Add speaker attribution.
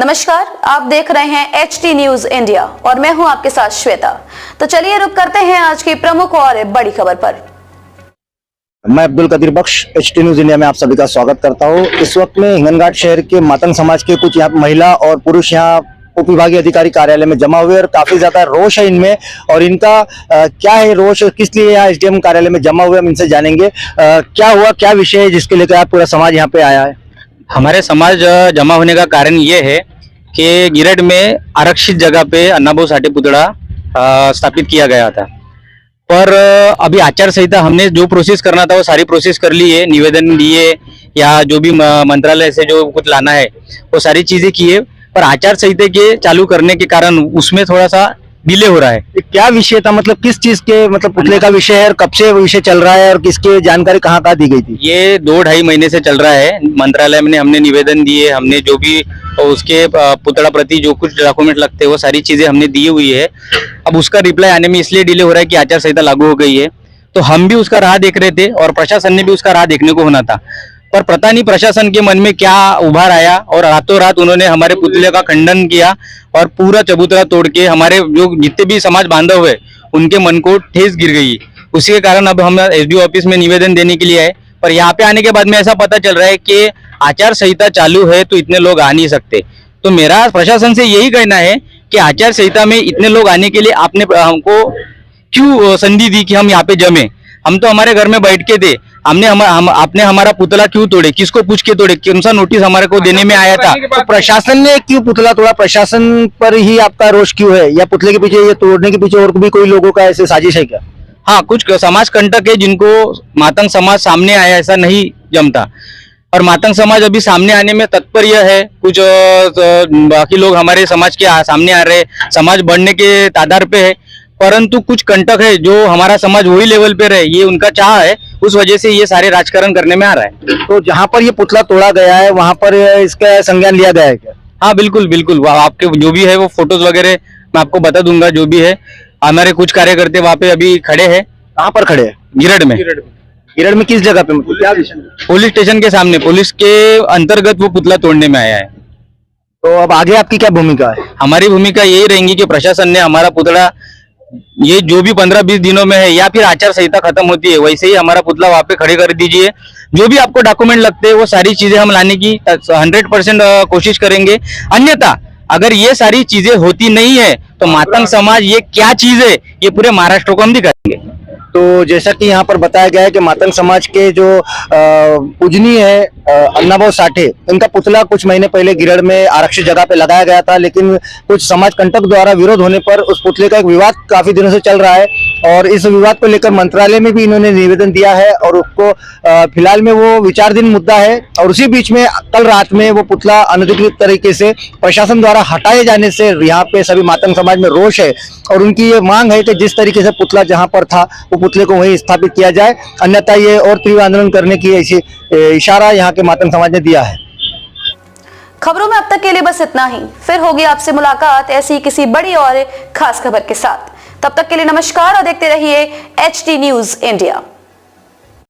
Speaker 1: नमस्कार, आप देख रहे हैं HT न्यूज इंडिया और मैं हूं आपके साथ श्वेता। तो चलिए रुक करते हैं आज की प्रमुख और बड़ी खबर पर।
Speaker 2: मैं अब्दुल कदीर बख्श HT न्यूज इंडिया में आप सभी का स्वागत करता हूं। इस वक्त में हिंगनघाट शहर के मातंग समाज के कुछ यहाँ महिला और पुरुष यहाँ उप विभागीय अधिकारी कार्यालय में जमा हुए और काफी ज्यादा रोष है इनमें। और इनका क्या है रोष, किस लिए यहाँ SDM कार्यालय में जमा हुए, हम इनसे जानेंगे क्या हुआ, क्या विषय है जिसके लेकर पूरा समाज यहाँ पे आया है।
Speaker 3: हमारे समाज जमा होने का कारण ये है कि गिरड में आरक्षित जगह पे अन्नाभाऊ साठे पुतळा स्थापित किया गया था, पर अभी आचार संहिता हमने जो प्रोसेस करना था वो सारी प्रोसेस कर ली है, निवेदन दिए या जो भी मंत्रालय से जो कुछ लाना है वो सारी चीजें की है, पर आचार संहिता के चालू करने के कारण उसमें थोड़ा सा डिले हो रहा है।
Speaker 2: क्या विषय था, मतलब किस चीज के, मतलब पुतले का विषय है और कब से विषय चल रहा है और किसके जानकारी कहाँ दी गई थी?
Speaker 3: ये 2-2.5 महीने से चल रहा है। मंत्रालय में हमने निवेदन दिए, हमने जो भी उसके पुतला प्रति जो कुछ डॉक्यूमेंट लगते हैं वो सारी चीजें हमने दी हुई है। अब उसका रिप्लाई आने में इसलिए डिले हो रहा है कि आचार संहिता लागू हो गई है, तो हम भी उसका राह देख रहे थे और प्रशासन ने भी उसका राह देखने को होना था, पर पता नहीं प्रशासन के मन में क्या उभार आया और रातों रात उन्होंने हमारे पुतले का खंडन किया और पूरा चबूतरा तोड़ के हमारे जो जितने भी समाज बांधव है उनके मन को ठेस गिर गई। उसी के कारण अब हम SDO ऑफिस में निवेदन देने के लिए आए, पर यहाँ पे आने के बाद में ऐसा पता चल रहा है कि आचार संहिता चालू है तो इतने लोग आ नहीं सकते। तो मेरा प्रशासन से यही कहना है कि आचार संहिता में इतने लोग आने के लिए आपने हमको क्यों संधि दी कि हम यहाँ पे जमे? हम तो हमारे घर में बैठ के थे, आपने हमारा पुतला क्यों तोड़े, किसको पूछ के तोड़े, कौन सा नोटिस हमारे को देने में आया था?
Speaker 2: तो प्रशासन ने क्यों पुतला तोड़ा? प्रशासन पर ही आपका रोष क्यों है, या पुतले के पीछे, ये तोड़ने के पीछे और भी कोई लोगों का ऐसे साजिश है क्या?
Speaker 3: हाँ, कुछ समाज कंटक है जिनको मातंग समाज सामने आया ऐसा नहीं जमता, और मातंग समाज अभी सामने आने में तत्पर है। कुछ बाकी लोग हमारे समाज के सामने आ रहे, समाज बढ़ने के तादार पे है, परंतु कुछ कंटक है जो हमारा समाज वही लेवल पे रहे, ये उनका चाह है, उस वजह से ये सारे राजकारण करने में आ रहा है।
Speaker 2: तो जहाँ पर ये पुतला तोड़ा गया है वहाँ पर इसका संज्ञान लिया गया है क्या?
Speaker 3: हाँ बिल्कुल बिल्कुल, आपके जो भी है वो फोटोज वगैरह मैं आपको बता दूंगा, जो भी है। हमारे कुछ कार्यकर्ता वहाँ पे अभी खड़े हैं।
Speaker 2: कहाँ पर खड़े हैं?
Speaker 3: गिरड में।
Speaker 2: गिरड में किस जगह पे, मतलब क्या विषय?
Speaker 3: पुलिस स्टेशन के सामने, पुलिस के अंतर्गत वो पुतला तोड़ने में आया है।
Speaker 2: तो अब आगे आपकी क्या भूमिका है?
Speaker 3: हमारी भूमिका यही रहेंगी कि प्रशासन ने हमारा पुतला ये जो भी 15-20 दिनों में है या फिर आचार संहिता खत्म होती है वैसे ही हमारा पुतला वहाँ पे खड़े कर दीजिए। जो भी आपको डॉक्यूमेंट लगते हैं वो सारी चीजें हम लाने की 100% कोशिश करेंगे। अन्यथा अगर ये सारी चीजें होती नहीं है तो मातंग समाज ये क्या चीज है ये पूरे महाराष्ट्र को हम दिखाएंगे।
Speaker 2: तो जैसा कि यहाँ पर बताया गया है कि मातंग समाज के जो पूजनीय है अन्नाभाऊ साठे, इनका पुतला कुछ महीने पहले गिरड में आरक्षित जगह पे लगाया गया था, लेकिन कुछ समाज कंटक द्वारा विरोध होने पर उस पुतले का एक विवाद काफी दिनों से चल रहा है और इस विवाद को लेकर मंत्रालय में भी इन्होंने निवेदन दिया है और उसको फिलहाल में वो विचाराधीन मुद्दा है। और उसी बीच में कल रात में वो पुतला अनधिकृत तरीके से प्रशासन द्वारा हटाए जाने से यहाँ पे सभी मातंग समाज में रोष है और उनकी ये मांग है कि जिस तरीके से पुतला जहाँ पर था वो पुतले को वहीं स्थापित किया जाए, अन्यथा ये और तीव्र आंदोलन करने की ऐसी इशारा यहाँ के मातंग समाज ने दिया है।
Speaker 1: खबरों में अब तक के लिए बस इतना ही, फिर होगी आपसे मुलाकात ऐसी किसी बड़ी और खास खबर के साथ। तब तक के लिए नमस्कार और देखते रहिए HT न्यूज इंडिया।